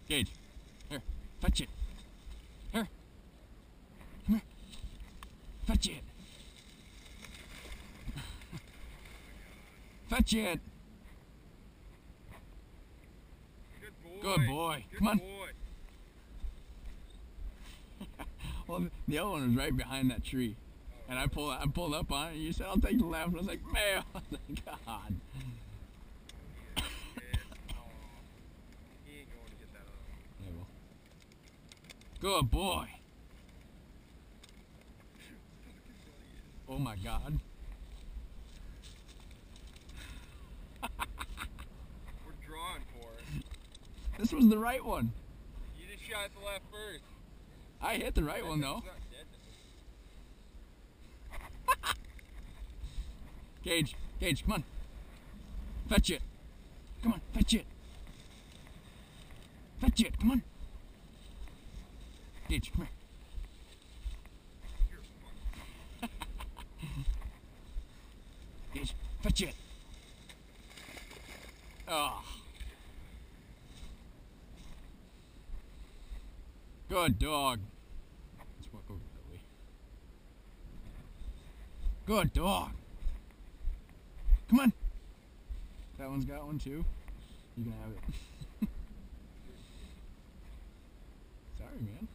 Gage, here, fetch it. Here. Come here. Fetch it. Fetch it. Good boy. Come on. Well, the other one was right behind that tree. And I pulled up on it, and you said, I'll take the left. And I was like, man, I was like, God. He ain't going to get that up. Yeah, well. Good boy. Oh my God. We're drawing for it. This was the right one. You just shot at the left first. I hit the right one though. Gage, come on. Fetch it. Come on, fetch it. Fetch it, come on. Gage, come here. Gage, fetch it. Oh. Good dog. Let's walk over that way. Good dog. Come on. That one's got one too. You can have it. Sorry, man.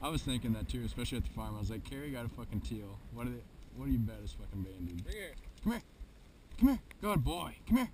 I was thinking that too, especially at the farm. I was like, Carrie got a fucking teal. What do you bet is fucking banded? Bring here. Come here. Come here. Good boy. Come here.